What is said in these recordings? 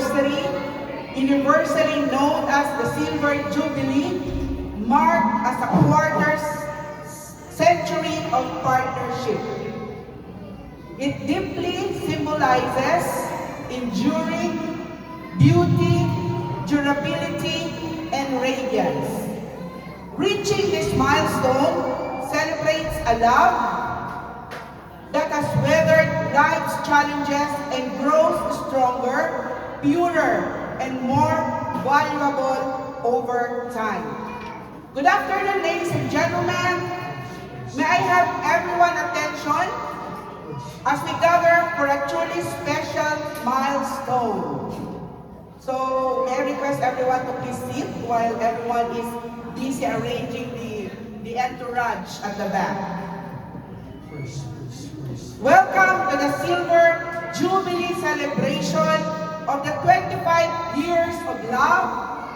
anniversary, universally known as the Silver Jubilee, marked as a quarter century of partnership. It deeply symbolizes enduring beauty, durability, and radiance. Reaching this milestone celebrates a love that has weathered life's challenges and grows stronger, purer, and more valuable over time. Good afternoon, ladies and gentlemen. May I have everyone's attention as we gather for a truly special milestone. So, may I request everyone to please sit while everyone is busy arranging the entourage at the back. Welcome to the Silver Jubilee celebration of the 25 years of love,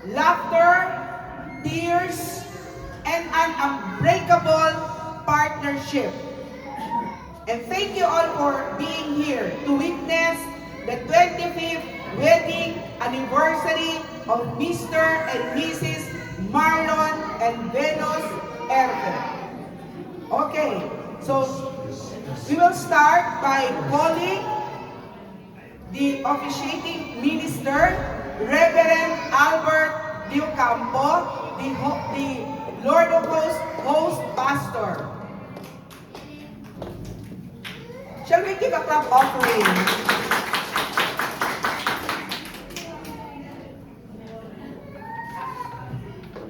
laughter, tears, and an unbreakable partnership. And thank you all for being here to witness the 25th wedding anniversary of Mr. and Mrs. Marlon and Venus Erbe. Okay, so we will start by calling the officiating minister, Reverend Albert Diocampo, the Lord of Hosts host pastor. Shall we give a clap offering?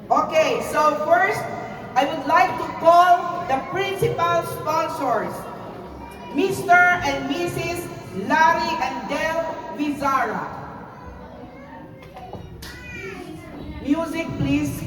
Okay, so first, I would like to call the principal sponsors, Mr. and Mrs. Larry and Del Vizara. Music, please.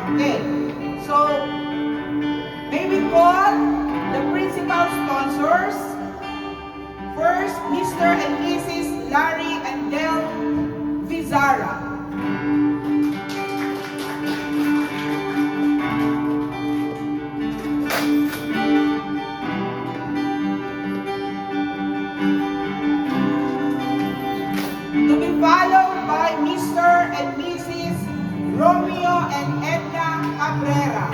Okay, so may we call the principal sponsors. First, Mr. and Mrs. Larry and Del Vizara. To be followed by Mr. and Mrs. Romeo and Edna Cabrera.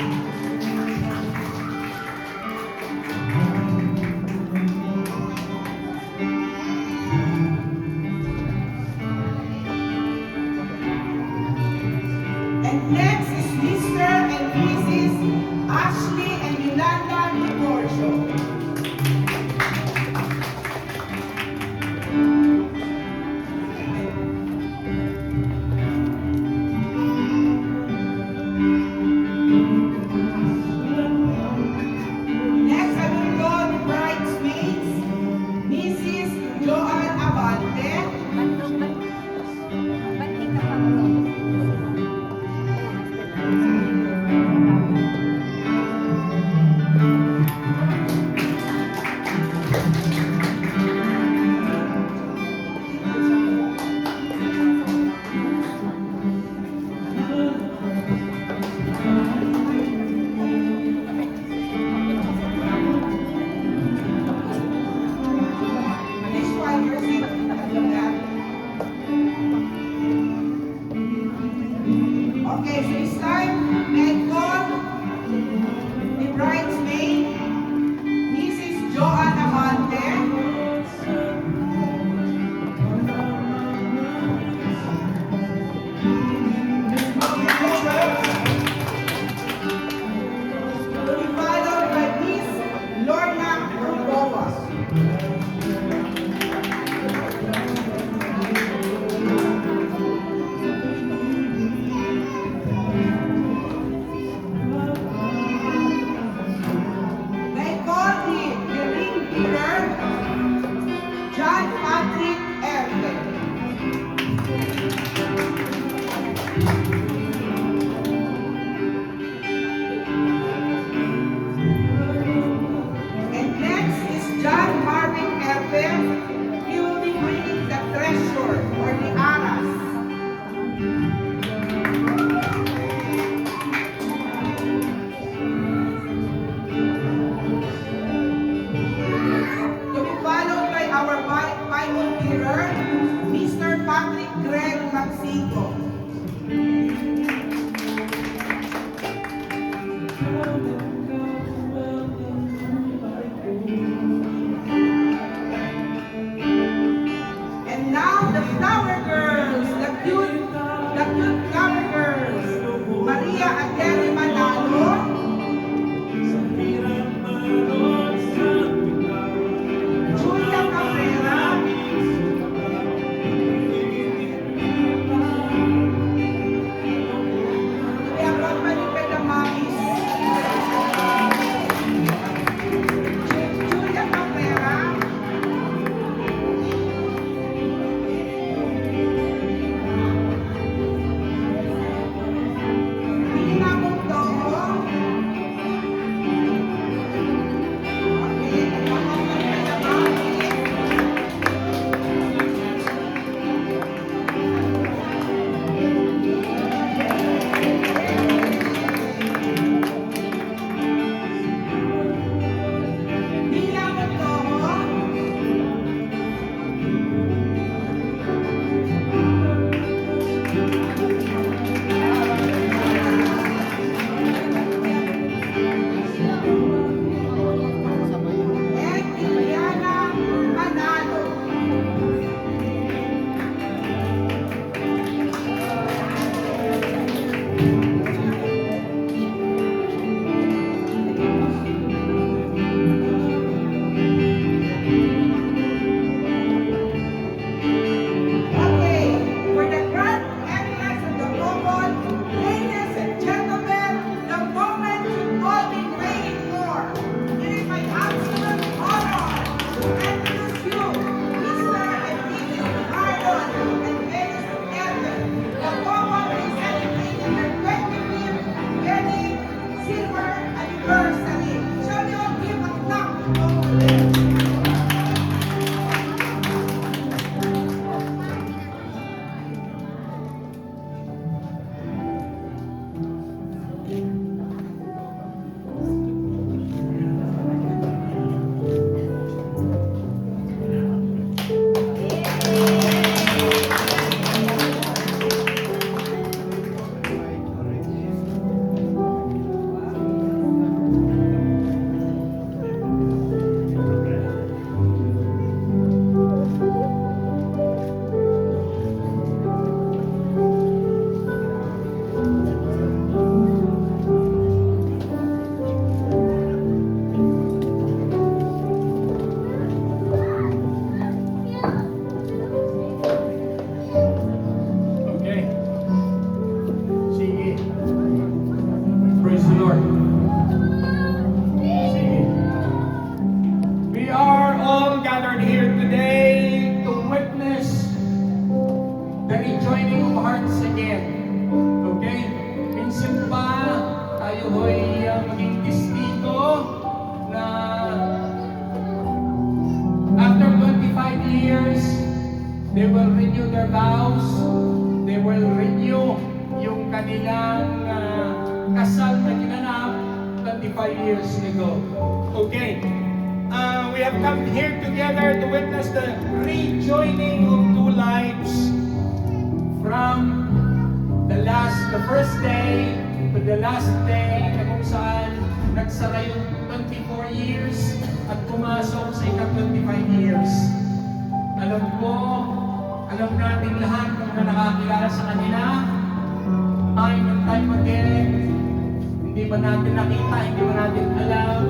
And next is Mr. and Mrs. Ashley and Yolanda Liborcio. hanggang 5. And now the flower girls, the cute flower girls, Maria Adele Manalo, Julia Cabrera, kaya ako malipid ang mamis, Julia Cabrera, Nina Muntoro, okay, ako malipid ang mamis, Nina Muntoro, and Iliana Manalo. Okay, for the grand entrance of the couple, ladies and gentlemen, the moment you've all been waiting for. It is my absolute honor to introduce you, Mr. and Mrs. Marlon and Venus Elvin, the couple is celebrating their 25th wedding silver anniversary. Shall we all give a clap for them? Okay. Sige. Praise the Lord. Sige. We are all gathered here today to witness the rejoining of hearts again. Okay? Minsan pa, tayo ho'y maging testigo na after 25 years, they will renew their vows. They will renew yung kanilang kasal na ginanap 25 years ago. Okay. We have come here together to witness the rejoining of two lives from the first day to the last day na kung saan nagsara yung 24 years at pumasok sa ika-25 years. Alam natin lahat kung na nakakilala sa kanila, time and time again, hindi ba natin nakita, hindi ba natin alam,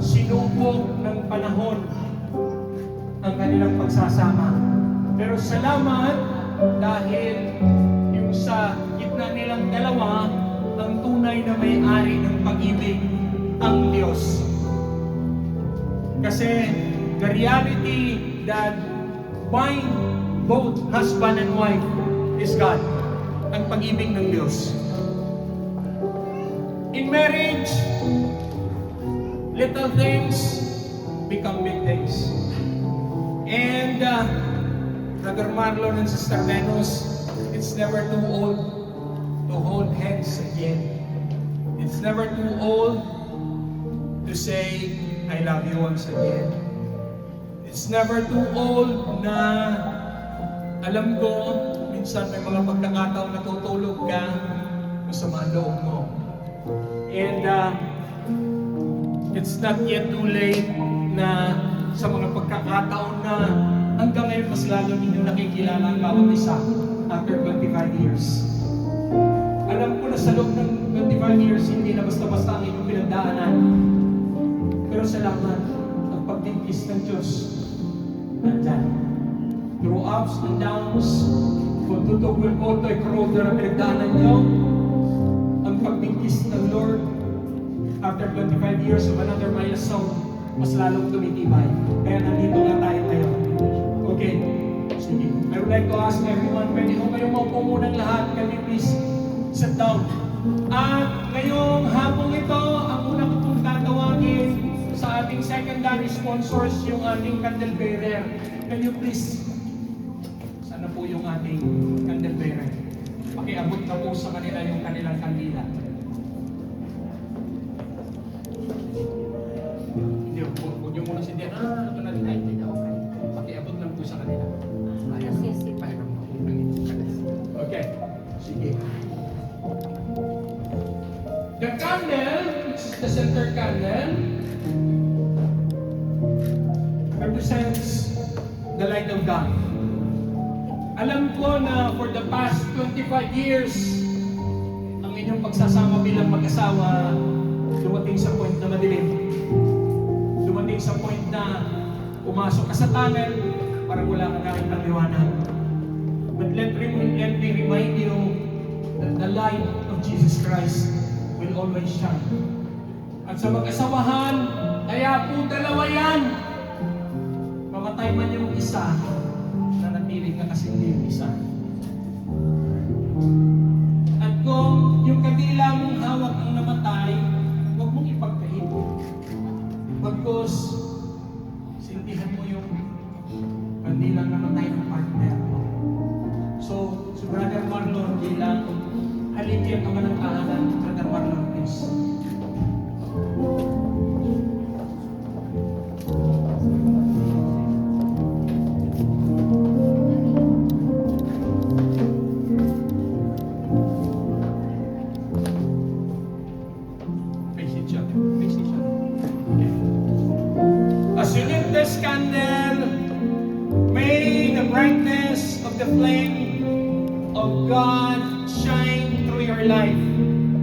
sinubok ng panahon ang kanilang pagsasama. Pero salamat dahil yung sa gitna nilang dalawa, ang tunay na may-ari ng pag-ibig, ang Diyos. Kasi the reality that bind both husband and wife is God, ang pag-ibig ng Diyos. In marriage, little things become big things. And Brother Marlon and Sister Venus, it's never too old to hold hands again. It's never too old to say, I love you once again. It's never too old na alam ko, minsan may mga pagkakataon natutulog ka, masama ang loob mo. And it's not yet too late na sa mga pagkakataon na hanggang ngayon mas lalo ninyo nakikilala ang bawat isa after 25 years. Alam ko na sa loob ng 25 years, hindi na basta-basta ang inyong pinagdaanan. Pero salamat, ang pagtingkis ng Diyos, nandyan. Through ups and downs, kung tutok will go to a crowder ang pinagdaanan nyo, ang pagtingkis ng Lord, after 25 years of another milestone, mas lalong tumitibay. Kaya nandito nga tayo ngayon. Okay, sige. I would like to ask everyone, pwede ko kayong maupo munang lahat. Can you please sit down? At ngayong hapong ito, ang una ko pong tatawagin sa ating secondary sponsors, yung ating candle bearer. Can you please, sana po yung ating candle bearer? Pakiabot na po sa kanila yung kanilang kandila. Hindi, huwag niyo muna sindihan. Ito na din. Hindi, okay. Pakiabot lang po sa kanila. Okay, sige. The candle, which is the center candle, represents the light of God. Alam ko na for the past 25 years, ang inyong pagsasama bilang mag-asawa, dumating sa point na madilim. Dumating sa point na pumasok ka sa tunnel, parang wala ka nakitang liwanag. But let me remind you that the light of Jesus Christ will always shine. At sa mag-asawahan, kaya po dalawa yan. Mamatay man yung isa, nanatili ka kasi hindi yung isa. At kung yung kadila mong hawak ang namatay, huwag mong ipagkait. Bagkus, sintihan mo yung kandilang namatay ng partner mo. So, si Brother Marlon, bilang halipin ang manang kahanan, Brother Marlon, please. Face each other. Face each other. Okay. As you lit this candle, may the brightness of the flame of God shine through your life.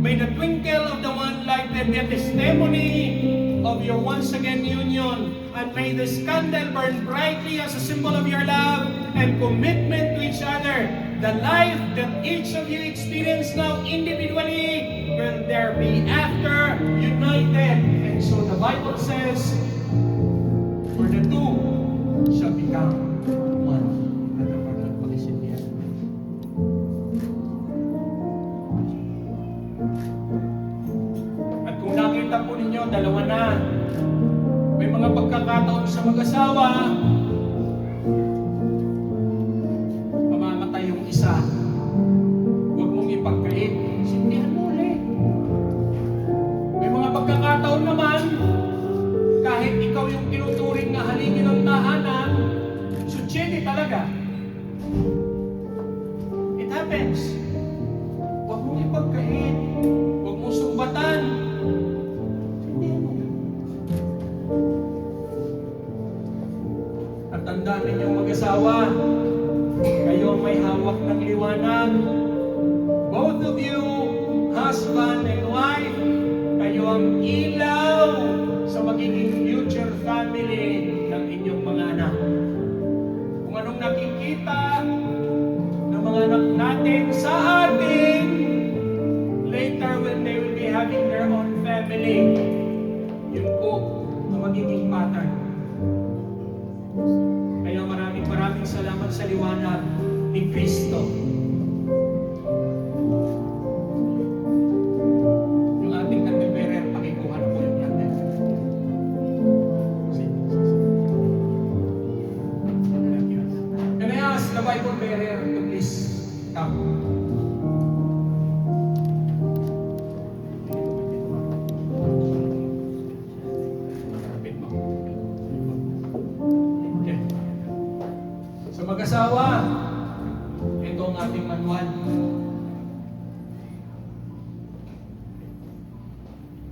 May the twinkle of the one light be a testimony of your once again union. And may this candle burn brightly as a symbol of your love and commitment to each other. The life that each of you experience now individually will there be after united. And so the Bible says, for the two shall become one. At kung nakita po ninyo, dalawa na. May mga pagkakataon sa mag-asawa, mamamatay yung isa. Huwag mong ipagkait. Sindihan mo ulit. May mga pagkakataon naman, kahit ikaw yung tinuturing na haligi ng tahanan, sutsete talaga. It happens. Huwag mong ipagkait. Huwag mong sumbatan. Sindihan mo. At tandaan ninyong mag-asawa, kayo ang may hawak ng liwanag. Both of you, husband and wife, kayo ang ilaw sa magiging future family ng inyong mga anak. Kung anong nakikita ng mga anak natin sa atin, later when they will be having their own family, yun po ang magiging pattern. Kaya maraming salamat sa liwanag ni Kristo. Yung ating candle bearer, pakikuha na po yung candle. Thank you. Can I ask the Bible bearer to please come? Okay. So mag-asawa, Ito ang ating manual.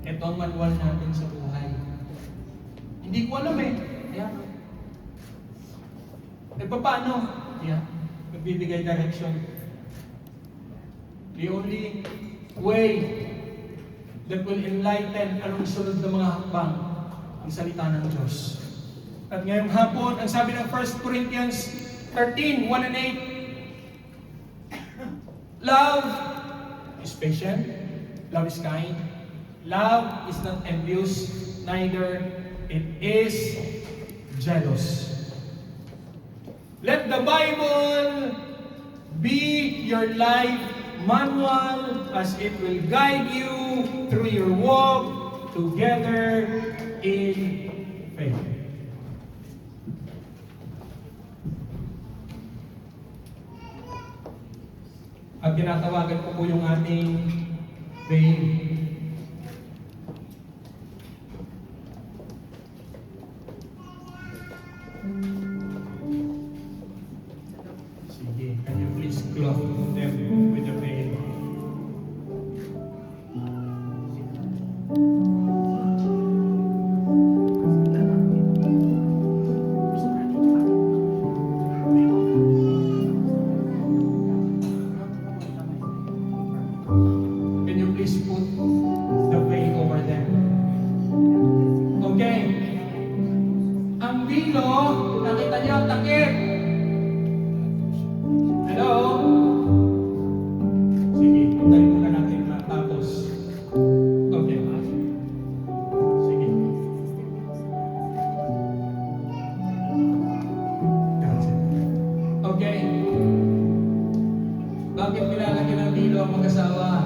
Ito ang manual natin sa buhay. Hindi ko alam eh. Ayan. Paano? Ayan. Magbibigay direction. The only way that will enlighten anong sunod ng mga hakbang ang salita ng Diyos. At ngayong hapon, ang sabi ng 1 Corinthians 13, 1 and 8, love is patient, love is kind, love is not envious, neither it is jealous. Let the Bible be your life manual as it will guide you through your walk together in faith. At tinatawagan ko po yung ating veil. Sige, can you please clothe them with the veil? Can you please put the veil over them? Okay. Ang bilo, nakita niyo ang takip. Hello? Sige, puntahin muna natin matapos. Okay. Sige. Okay. Bakit nilalagyan ng bilo ang mag-asawa?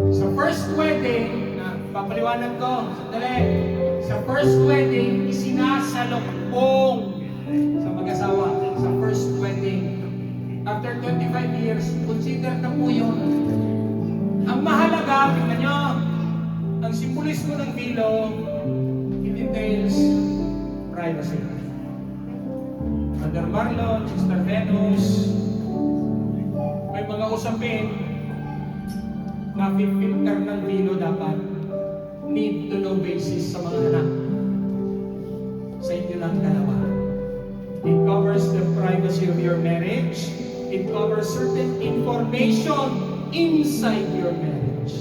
Sa first wedding, papaliwanag ko, sandali. Sa first wedding, isinasalokbong sa mag-asawa. Sa first wedding. After 25 years, consider na po yun. Ang mahalaga, tingnan nyo, ang simbolismo ng bilo, it entails privacy. Brother Marlon, Sister Venus, may mga usapin na filter ng bilo dapat need to know basis sa mga anak. Sa inyo lang dalawa. It covers the privacy of your marriage. It covers certain information inside your marriage.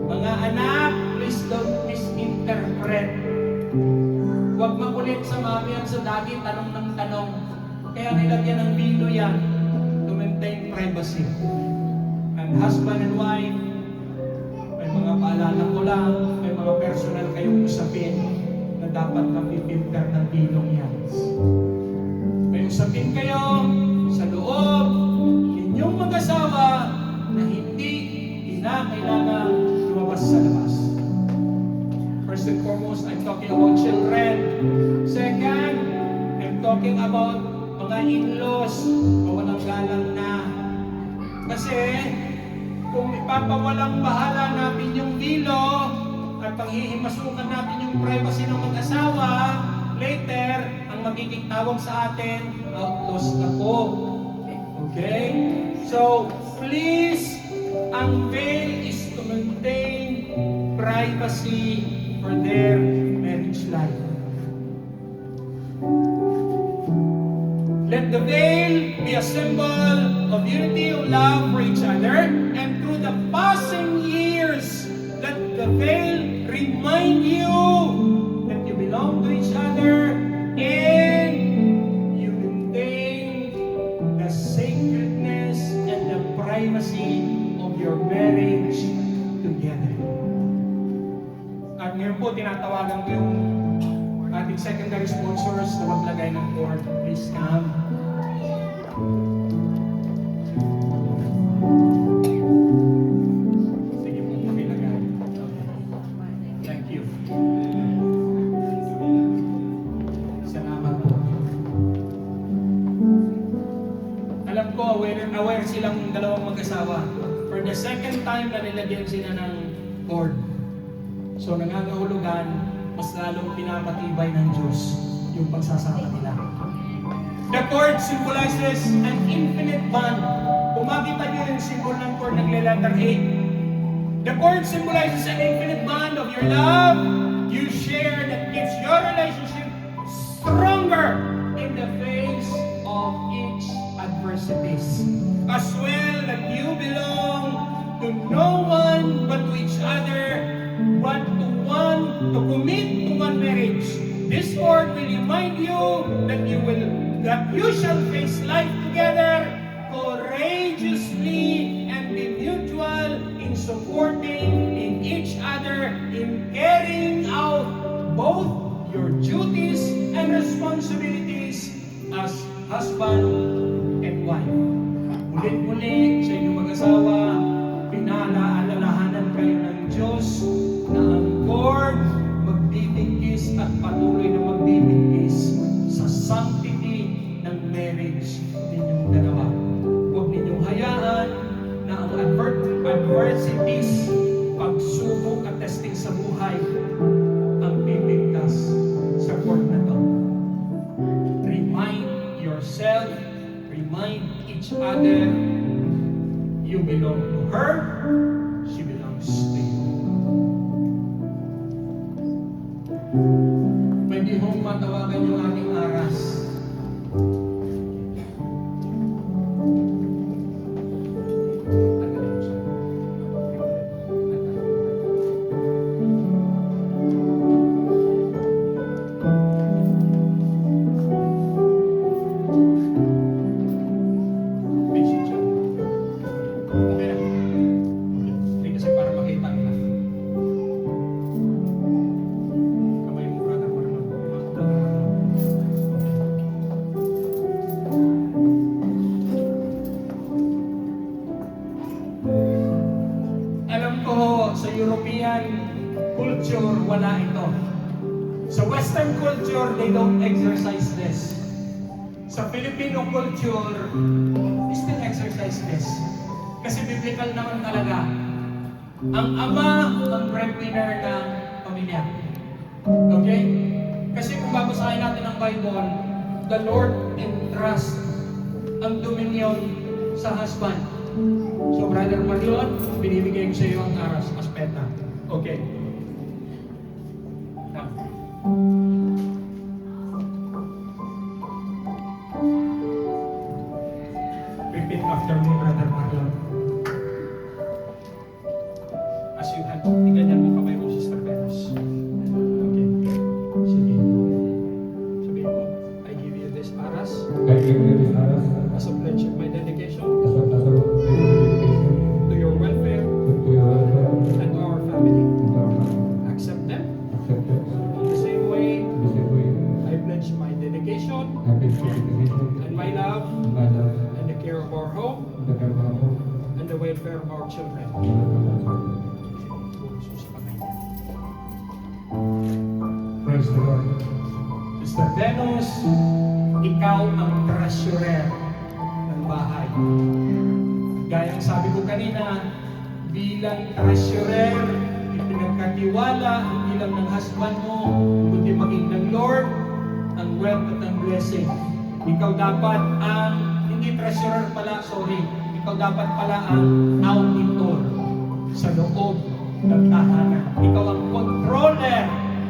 Mga anak, please don't misinterpret. Huwag makulit sa mami at sa daddy, tanong ng tanong. Kaya nilagyan ng bilo yan to maintain privacy. And husband and wife, may mga paalala ko lang, may mga personal kayong usapin na dapat napipilter ng bilong yan. May usapin kayo sa loob inyong mag-asawa na hindi kailangan lumabas sa labas. First and foremost, I'm talking about children. Second, I'm talking about mga in-laws, mawalang galang na. Kasi kung ipapawalang bahala natin yung bilo at panghihimasukan natin yung privacy ng mag-asawa, later, ang magiging tawag sa atin, outlaws na po. Okay? So, please, ang veil is to maintain privacy for their marriage life. Let the veil be a symbol of unity, of love for each other, and through the passing years, let the veil remind you that you belong to each other and you maintain the sacredness and the privacy of your marriage together. At ngayon po, tinatawagan ko yung ating secondary sponsors na maglagay ng cord. Please come. Sige po, pakilagay. Thank you. Salamat po. Alam ko, aware silang dalawang mag-asawa. For the second time na nilagyan sila ng cord. So nangangahulugan, mas lalong pinapatibay ng Diyos yung pagsasama nila. The cord symbolizes an infinite bond. Kung makita niyo yung symbol ng cord nagle-letter A. The cord symbolizes an infinite bond of your love you share that keeps your relationship stronger in the face of each adversities. As well that you belong to no one but to each other, but to commit to one marriage. This word will remind you that you shall face life together courageously and be mutual in supporting in each other in carrying out both your duties and responsibilities as husband and wife. Ulit-ulit sa inyong mag-asawa, pinaalalahanan kayo ng Diyos na ang cord magbibigkis at patuloy na magbibigkis sa sanctity ng marriage ninyong dalawa. Huwag ninyong hayaan na ang adversities, pagsubok at testing sa buhay ang bibigkas sa cord na to. Remind yourself, remind each other, you belong to her, she belongs to you. Pwede hong matawagan yung ating aras. Culture, wala ito. Sa Western culture, they don't exercise this. Sa Filipino culture, they still exercise this. Kasi biblical naman talaga. Ang ama, ang breadwinner ng pamilya. Okay? Kasi kung babasahin natin ang Bible, the Lord entrusts ang dominion sa husband. So, Brother Marlon, binibigay ko sa iyo ang aras, aspeta. Okay. Now. Repeat after me, Brother Marlon. As you have, iganyan mo kamay mo, Sister Venus. Okay. Sige. Sabihin mo, I give you this aras. I give you this aras. As a pledge of my dedication. As a dedication. To your welfare. To your welfare. And to our family. And to our family. Accept them. Accept it. In the same way, The same way. I pledge my dedication. I pledge my dedication. And my love. My love. And the care of our home. The care of our home. And the welfare of our children. And the welfare of our children. Praise the Lord. Sister Venus, ikaw ang treasurer ng bahay. Gayang sabi ko kanina, bilang treasurer, ipinagkatiwala hindi lang ng husband mo, kundi maging ng Lord, ang wealth at ang blessing. Ikaw dapat ang, hindi treasurer pala, sorry, ikaw dapat pala ang auditor sa loob ng tahanan. Ikaw ang controller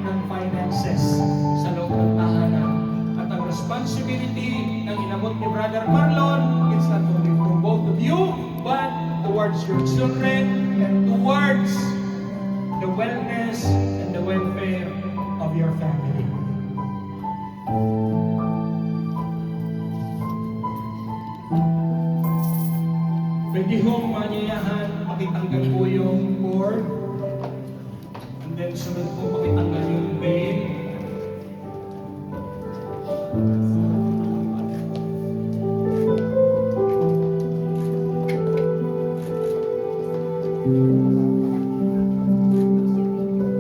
ng finances sa loob ng tahanan. At ang responsibility ng inabot ni Brother Marlon is not only for both of you, but towards your children and towards the wellness and the welfare of your family. Pwede hong manyayahan, pakitanggal po yung cord. And then sunod po pakitanggal yung veil.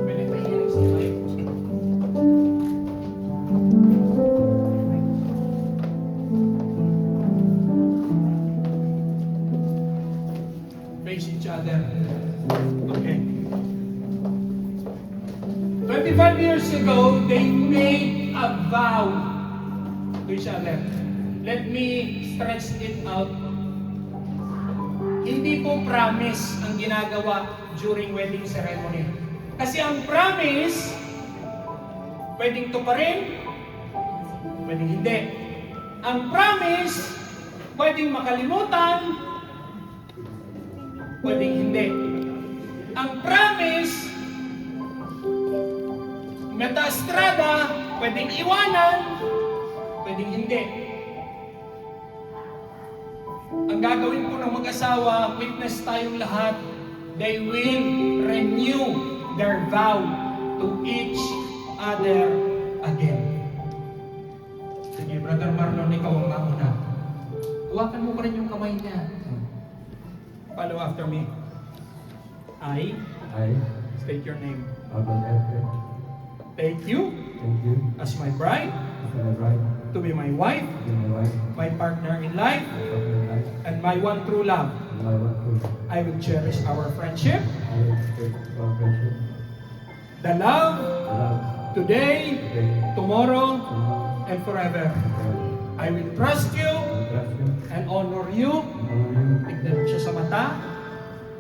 Pwede pa yung slide. Face each other. Okay. 25 years ago, they made a vow to each other. let me stretch it out. Hindi po promise ang ginagawa during wedding ceremony. Kasi ang promise, pwedeng tuparin, pwedeng hindi. Ang promise, pwedeng makalimutan, pwedeng hindi. Ang promise, meta-estrada, pwedeng iwanan, pwedeng hindi. Ang gagawin po ng mag-asawa, witness tayong lahat, they will renew their vow to each other again. Sige, Brother Marlon, ikaw ang mauna. Huwakan mo pa rin yung kamay niya. Follow after me. I state your name. Albert Edgar, Take you thank you as my bride, for the right, to be my wife, to my wife, my partner in life, my partner in life, and my one true love. and my one true. I will cherish our friendship, I will respect our friendship, the love, love, today, today, tomorrow, tomorrow, and forever. forever. I will trust you I will trust you, and honor you. and honor you. Tignan mo siya sa mata.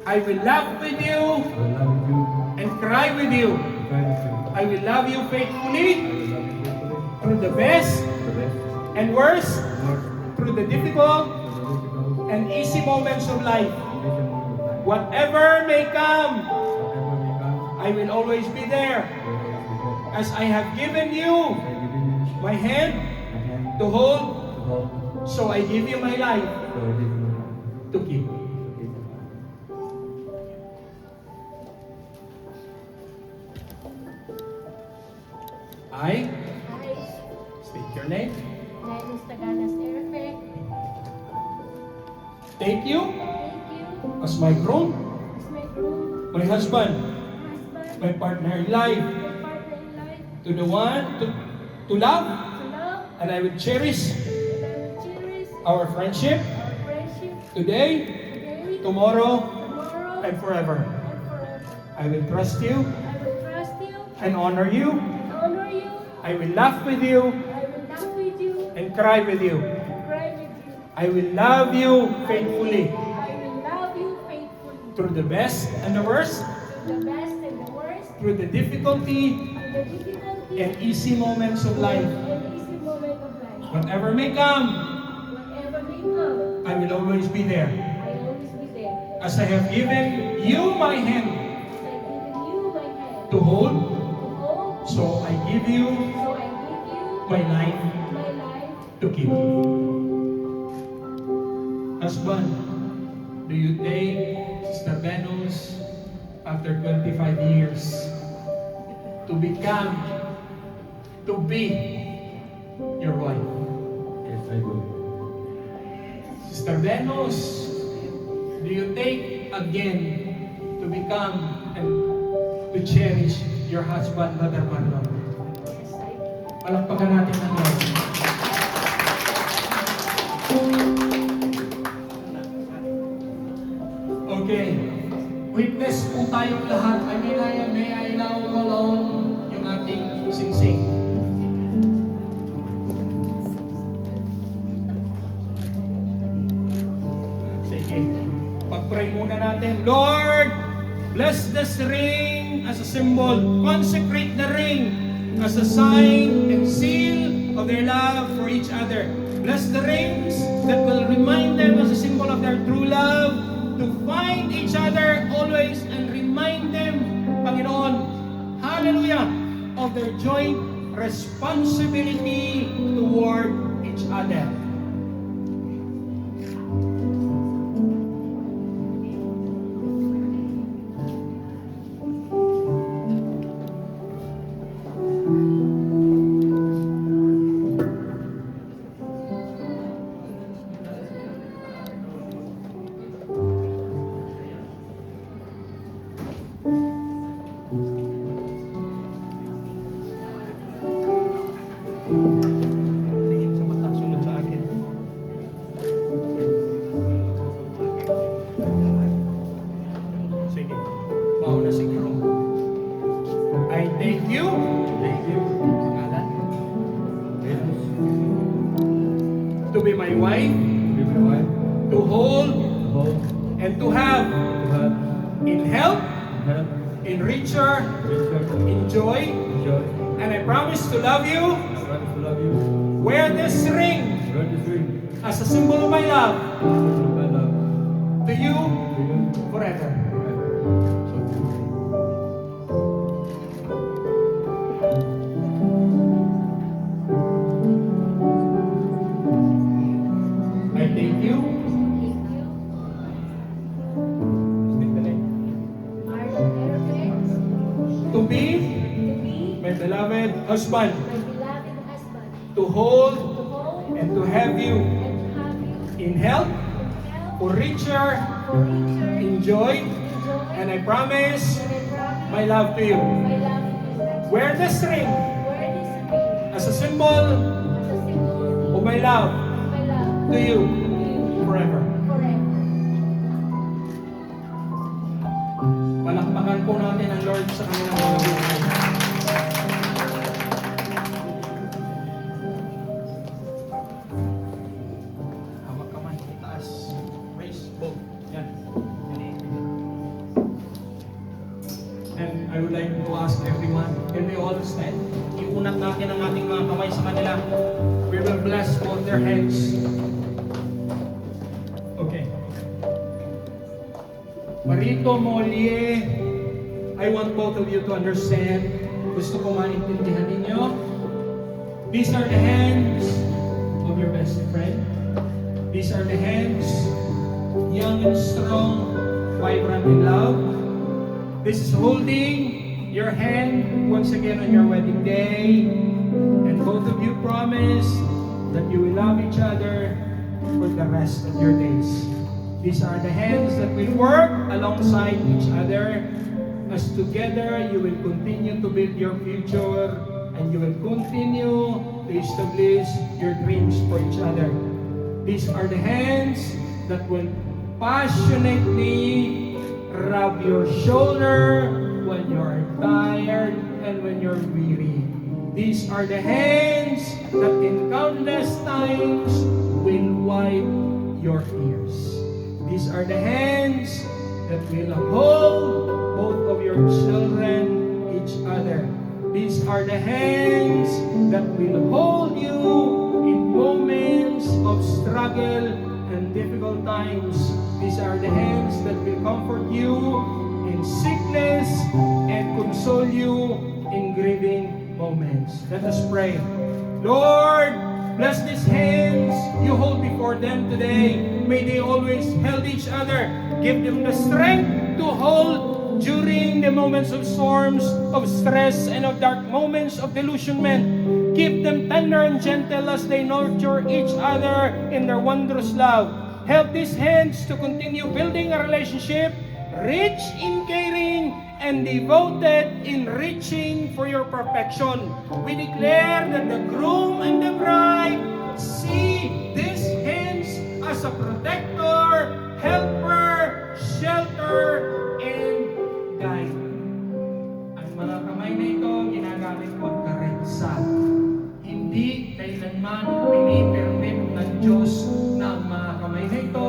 I will laugh with you I will love you, and cry with you. and cry with you. I will love you I faithfully will love you faithfully, through the best the best, and worst, the worst, through the difficult the difficult, and easy moments of life. and vision of life. Whatever may come, Whatever may come, I will always be there. I will always be there. As I have given you I give you my hand my hand to hold, to hold, so I give you my life so I give you my hand to keep. to keep. I I, state your name. Lenny Staganas Eric, Take you thank you as my groom, as my groom, my husband, husband, my partner in life, my partner in life, to the one to love, to love, and I will cherish and I will cherish our friendship our friendship today, today, tomorrow, tomorrow, and forever. and forever. I will trust you I will trust you, and honor you. honor you, I will laugh with you I will laugh with you, and cry with you. and cry with you. I will love you faithfully I will love you faithfully, through the best and the worst, through the best and the worst, through the difficulty through the difficulty and easy moments of life. and easy moment of life. Whatever may come, Whatever may come, I will always be there. I will always be there. As I have given you my hand As I given you my hand to hold, to hold, so I give you so I give you my life my life. to keep. Husband, do you take Sister Venus after 25 years to become, to be your wife? Yes, I do. Sister Venus, do you take again to become and to cherish your husband, Brother Marlon? Yes, I do. Palakpakan natin ang Lord. Okay. Witness po tayong lahat. May I now call on yung ating singsing. Sige. Pag-pray muna natin. Lord, bless this ring as a symbol. Consecrate the ring as a sign and seal of their love for each other. Bless the rings that will remind them as a symbol of their true love to find each other always and remind them, Panginoon, hallelujah, of their joint responsibility toward each other. Tingin sa mata, sunod sa akin. wife, to be my wife, to hold to hold, and to have to have, in health, help, in richer, wisdom, in joy, joy. and I promise to love you. I promise to love you. Wear this ring Wear this ring. as a symbol of my love Symbol of my love. to you To you forever. forever. I thank you. Thank you. Speak the name. Marlon Herpes, To be to be my beloved husband, my beloved husband, to hold to hold and to have you and to have you in health, in health, for richer, for richer, in joy, in joy, and I promise and I promise my love to you. my love to you. Wear this ring Wear this ring as a symbol as a symbol of my love of my love to you to you forever. forever. Palakpakan po natin ang Lord sa kanilang mga buhay. Hawak kamay, itaas. Raise both. Yan. And I would like to ask everyone, can we all stand? Iunat natin ang ating mga kamay sa kanila. We will bless both their hands. Okay. Marito, Molie, I want both of you to understand. Gusto ko maintindihan ninyo. These are the hands of your best friend. These are the hands, young and strong, vibrant in love. This is holding your hand once again on your wedding day. And both of you promise that you will love each other for the rest of your days. These are the hands that will work alongside each other, as together you will continue to build your future and you will continue to establish your dreams for each other. These are the hands that will passionately rub your shoulder when you're tired and when you're weary. These are the hands that in countless times will wipe your tears. These are the hands that will hold both of your children each other. These are the hands that will hold you in moments of struggle and difficult times. These are the hands that will comfort you in sickness and console you in grieving moments. Let us pray. Lord, bless these hands you hold before them today. May they always hold each other. Give them the strength to hold during the moments of storms, of stress, and of dark moments of delusionment. Keep them tender and gentle as they nurture each other in their wondrous love. Help these hands to continue building a relationship rich in caring and devoted in reaching for your perfection. We declare that the groom and the bride see these hands as a protector, helper, shelter, and guide. Ang mga kamay na ito, ginagamit ko ang karensa. Hindi kailanman pinipermit ng Diyos na ang mga kamay na ito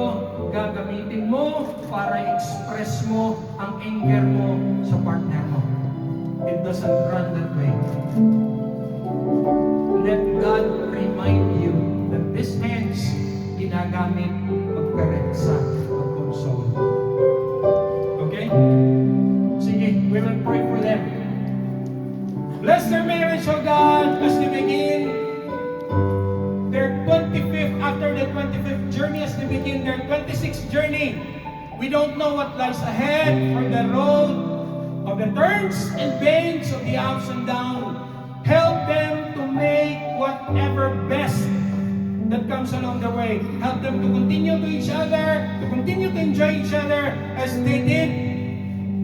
gagamitin mo para express mo ang anger mo sa partner mo. It doesn't run that way. Let God remind you that these hands ginagamit magkarensa, mag-console. Okay? Sige, we will pray for them. Bless their marriage, O God, as they begin their 25th, after the 25th journey, as they begin their 26th journey. We don't know what lies ahead for the road of the turns and bends, of the ups and downs. Help them to make whatever best that comes along the way. Help them to continue to each other, to continue to enjoy each other as they did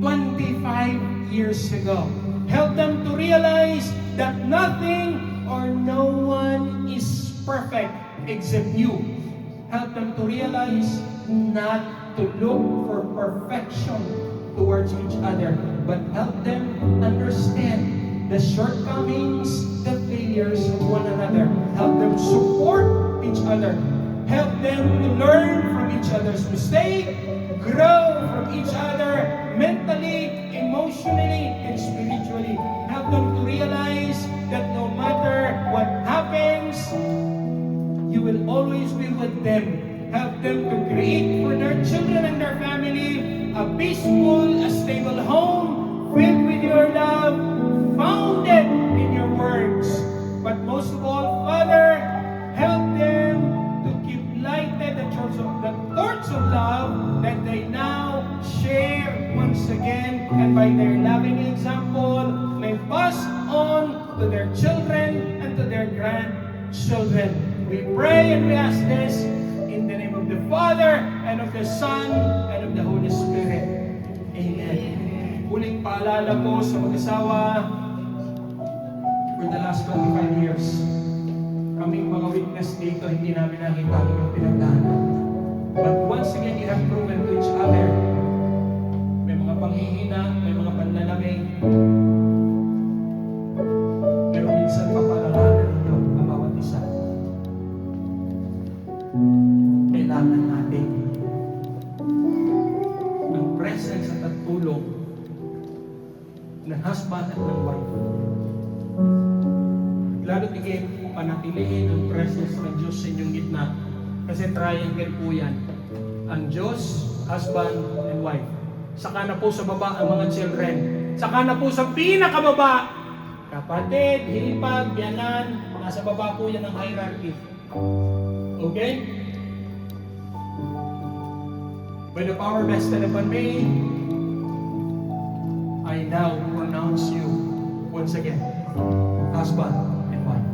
25 years ago. Help them to realize that nothing or no one is perfect except you. Help them to realize not to look for perfection towards each other, but help them understand the shortcomings, the failures of one another. Help them support each other. Help them to learn from each other's mistake, grow from each other mentally, emotionally, and spiritually. Help them to realize that no matter what happens, you will always be with them. Help them to create for their children and their family a peaceful, a stable home filled with your love, founded in your words. But most of all, Father, help them to keep lighted the torch of love that they now share once again, and by their loving example may pass on to their children and to their grandchildren. We pray and we ask this in the name of the Father, and of the Son, and of the Holy Spirit. Amen. Huling paalala po sa mag-asawa, for the last 25 years, kaming mga witness dito, hindi namin nakita yung pinagdaanan. But once again, you have proven to each other, may mga panghihina, may mga panlalamig, pero minsan papalalanan ninyo ang bawat isa. Kailangan natin ang presence at ang tulong ng husband at ng wife. Lalo tigil, panatilihin ang presence ng Diyos sa inyong gitna. Kasi triangle po yan. Ang Diyos, husband and wife. Saka na po sa baba ang mga children. Saka na po sa pinakababa, kapatid, hipag, biyanan, nasa baba po yan ang hierarchy. Okay? By the power vested upon me, I now pronounce you once again, husband and wife.